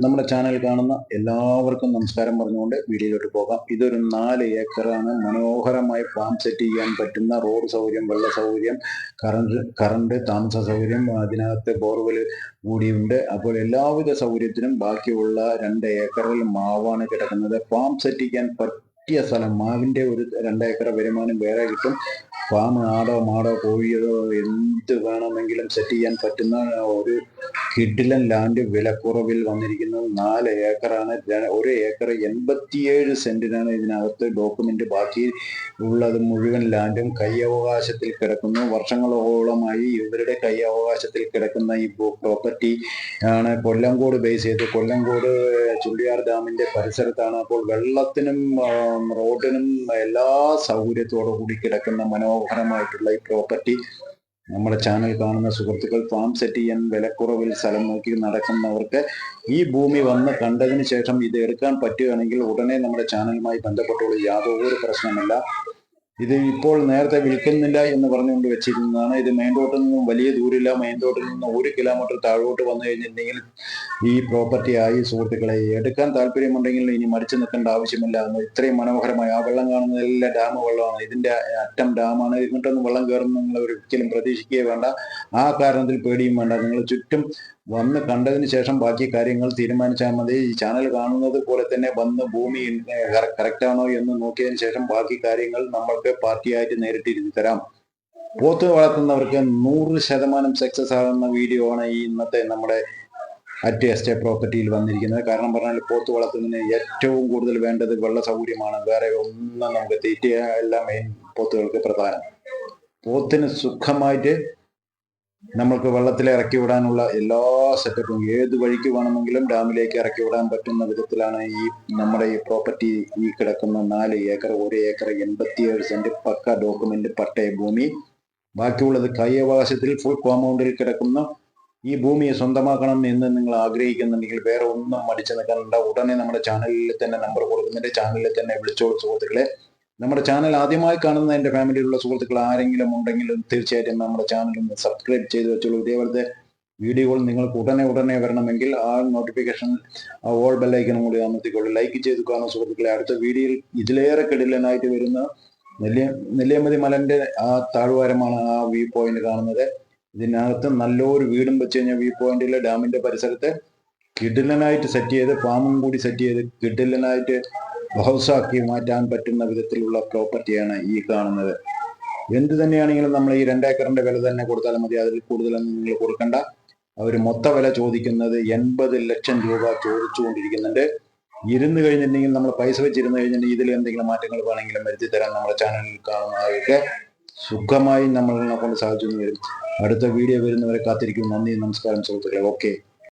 നമ്മുടെ ചാനൽ കാണുന്ന എല്ലാവർക്കും നമസ്കാരം പറഞ്ഞുകൊണ്ട് വീഡിയോയിലോട്ട് പോകാം. ഇതൊരു 4 ഏക്കറാണ്. മനോഹരമായി ഫാം സെറ്റ് ചെയ്യാൻ പറ്റുന്ന റോഡ് സൗകര്യം, വെള്ള സൗകര്യം, കറണ്ട്, താമസ സൗകര്യം, അതിനകത്ത് ബോർവെൽ കൂടിയുണ്ട്. അപ്പോൾ എല്ലാവിധ സൗകര്യത്തിനും ബാക്കിയുള്ള 2 ഏക്കറിൽ മാവാണ് കിടക്കുന്നത്. ഫാം സെറ്റ് ചെയ്യാൻ പറ്റിയ സ്ഥലം. മാവിൻ്റെ ഒരു 2 ഏക്കർ വരുമാനം വേറെ കിട്ടും. ഫാം ആടോ മാടോ കോഴിയോ എന്ത് വേണമെങ്കിലും സെറ്റ് ചെയ്യാൻ പറ്റുന്ന ഒരു കിഡിലൻ ലാൻഡ് വിലക്കുറവിൽ വന്നിരിക്കുന്നത് 4 ഏക്കറാണ്. 1 ഏക്കർ 87 സെന്റിനാണ് ഇതിനകത്ത് ഡോക്യുമെന്റ്. ബാക്കി ഉള്ളത് മുഴുവൻ ലാൻഡും കൈയവകാശത്തിൽ കിടക്കുന്നു. വർഷങ്ങളോളമായി ഇവരുടെ കൈയവകാശത്തിൽ കിടക്കുന്ന ഈ പ്രോപ്പർട്ടി ആണ് കൊല്ലങ്കോട് ബേസ് ചെയ്ത്. കൊല്ലങ്കോട് ചുള്ളിയാർ ഡാമിന്റെ പരിസരത്താണ്. അപ്പോൾ വെള്ളത്തിനും റോഡിനും എല്ലാ സൗകര്യത്തോടു കൂടി കിടക്കുന്ന മനോഹരമായിട്ടുള്ള ഈ പ്രോപ്പർട്ടി നമ്മുടെ ചാനൽ കാണുന്ന സുഹൃത്തുക്കൾ, ഫാം സെറ്റ് ചെയ്യാൻ വിലക്കുറവിൽ സ്ഥലം നോക്കി നടക്കുന്നവർക്ക് ഈ ഭൂമി വന്ന് കണ്ടതിന് ശേഷം ഇത് എടുക്കാൻ പറ്റുകയാണെങ്കിൽ ഉടനെ നമ്മുടെ ചാനലുമായി ബന്ധപ്പെട്ടുള്ള യാതൊരു പ്രശ്നമില്ല. ഇത് ഇപ്പോൾ നേരത്തെ വിൽക്കുന്നില്ല എന്ന് പറഞ്ഞുകൊണ്ട് വെച്ചിരുന്നതാണ്. ഇത് മെയിൻ റോഡിൽ നിന്നും വലിയ ദൂരമില്ല. മെയിൻ റോഡിൽ നിന്ന് 1 കിലോമീറ്റർ താഴോട്ട് വന്നു കഴിഞ്ഞിട്ടുണ്ടെങ്കിൽ ഈ പ്രോപ്പർട്ടി ആയി. സുഹൃത്തുക്കളെ, എടുക്കാൻ താല്പര്യമുണ്ടെങ്കിൽ ഇനി മടിച്ചു നിൽക്കേണ്ട ആവശ്യമില്ല. ഇത്രയും മനോഹരമായി ആ വെള്ളം കാണുന്നതെല്ലാം ഡാം വെള്ളമാണ്. ഇതിന്റെ അറ്റം ഡാമാണ്. ഇങ്ങോട്ടൊന്നും വെള്ളം കയറുന്ന നിങ്ങൾ ഒരിക്കലും പ്രതീക്ഷിക്കുകയേ വേണ്ട. ആ കാരണത്തിൽ പേടിയും വേണ്ട. നിങ്ങൾ ചുറ്റും വന്ന് കണ്ടതിന് ശേഷം ബാക്കി കാര്യങ്ങൾ തീരുമാനിച്ചാൽ മതി. ഈ ചാനൽ കാണുന്നത് പോലെ തന്നെ വന്ന് ഭൂമി കറക്റ്റ് ആണോ എന്ന് നോക്കിയതിന് ശേഷം ബാക്കി കാര്യങ്ങൾ നമ്മൾക്ക് പാർട്ടിയായിട്ട് നേരിട്ടിരുത്തി തരാം. പോത്ത് വളർത്തുന്നവർക്ക് 100% സക്സസ് ആകുന്ന വീഡിയോ ആണ് ഈ ഇന്നത്തെ നമ്മുടെ അറ്റ് എസ്റ്റേറ്റ് പ്രോപ്പർട്ടിയിൽ വന്നിരിക്കുന്നത്. കാരണം പറഞ്ഞാൽ പോത്ത് വളർത്തുന്നതിന് ഏറ്റവും കൂടുതൽ വേണ്ടത് വെള്ള സൗകര്യമാണ്. വേറെ ഒന്നും നമുക്ക് തീറ്റയല്ല മെയിൻ പോത്തുകൾക്ക് പ്രധാനം. പോത്തിന് സുഖമായിട്ട് നമ്മൾക്ക് വെള്ളത്തിൽ ഇറക്കി വിടാനുള്ള എല്ലാ സെറ്റപ്പും ഏത് വഴിക്ക് വേണമെങ്കിലും ഡാമിലേക്ക് ഇറക്കി വിടാൻ പറ്റുന്ന വിധത്തിലാണ് ഈ നമ്മുടെ ഈ പ്രോപ്പർട്ടി. ഈ കിടക്കുന്ന 4 ഏക്കർ, 1 ഏക്കർ 87 സെന്റ് പക്ക ഡോക്യുമെന്റ് പട്ടയ ഭൂമി. ബാക്കിയുള്ളത് കൈയവകാശത്തിൽ ഫുൾ കോമ്പൗണ്ടിൽ കിടക്കുന്ന ഈ ഭൂമിയെ സ്വന്തമാക്കണം എന്ന് നിങ്ങൾ ആഗ്രഹിക്കുന്നുണ്ടെങ്കിൽ വേറെ ഒന്നും മടിച്ചു നിൽക്കാനുണ്ട്. ഉടനെ നമ്മുടെ ചാനലിൽ തന്നെ നമ്പർ കൊടുക്കുന്നുണ്ട്. ചാനലിൽ തന്നെ വിളിച്ചോളൂ സുഹൃത്തുക്കളെ. നമ്മുടെ ചാനൽ ആദ്യമായി കാണുന്ന എൻ്റെ ഫാമിലിയിലുള്ള സുഹൃത്തുക്കൾ ആരെങ്കിലും ഉണ്ടെങ്കിലും തീർച്ചയായിട്ടും നമ്മുടെ ചാനൽ ഒന്ന് സബ്സ്ക്രൈബ് ചെയ്ത് വെച്ചോളൂ. ഇതേപോലത്തെ വീഡിയോകൾ നിങ്ങൾക്ക് ഉടനെ വരണമെങ്കിൽ ആ നോട്ടിഫിക്കേഷൻ ഓൾ ബെല്ലൈക്കനും കൂടി അമർത്തിക്കൊള്ളൂ. ലൈക്ക് ചെയ്ത് കാണുന്ന സുഹൃത്തുക്കളെ, അടുത്ത വീഡിയോയിൽ ഇതിലേറെ കിടിലനായിട്ട് വരുന്ന നെല്ലിയാമ്പതി മലന്റെ ആ താഴ്വാരമാണ് ആ വ്യൂ പോയിന്റ് കാണുന്നത്. ഇതിനകത്ത് നല്ലൊരു വീടും വെച്ച് കഴിഞ്ഞാൽ വ്യൂ പോയിന്റിൽ ഡാമിന്റെ പരിസരത്ത് കിടിലനായിട്ട് സെറ്റ് ചെയ്ത് ഫാമും കൂടി സെറ്റ് ചെയ്ത് കിടിലനായിട്ട് ഹൗസാക്കി മാറ്റാൻ പറ്റുന്ന വിധത്തിലുള്ള പ്രോപ്പർട്ടിയാണ് ഈ കാണുന്നത്. എന്ത് തന്നെയാണെങ്കിലും നമ്മൾ ഈ 2 ഏക്കറിന്റെ വില തന്നെ കൊടുത്താൽ മതി. അതിൽ കൂടുതലൊന്നും നിങ്ങൾ കൊടുക്കണ്ട. അവർ മൊത്ത വില ചോദിക്കുന്നത് 80 ലക്ഷം രൂപ ചോദിച്ചുകൊണ്ടിരിക്കുന്നുണ്ട്. ഇരുന്ന് കഴിഞ്ഞിട്ടുണ്ടെങ്കിൽ നമ്മൾ പൈസ വെച്ചിരുന്ന് കഴിഞ്ഞിട്ടുണ്ടെങ്കിൽ ഇതിൽ എന്തെങ്കിലും മാറ്റങ്ങൾ വേണമെങ്കിലും വരുത്തി തരാൻ നമ്മുടെ ചാനലിൽ കാണുന്നതായിട്ട് സുഖമായി നമ്മളെ കൊണ്ട് സാധിച്ചു വരും. അടുത്ത വീഡിയോ വരുന്നവരെ കാത്തിരിക്കും. നന്ദി, നമസ്കാരം സുഹൃത്തുക്കളെ. ഓക്കെ.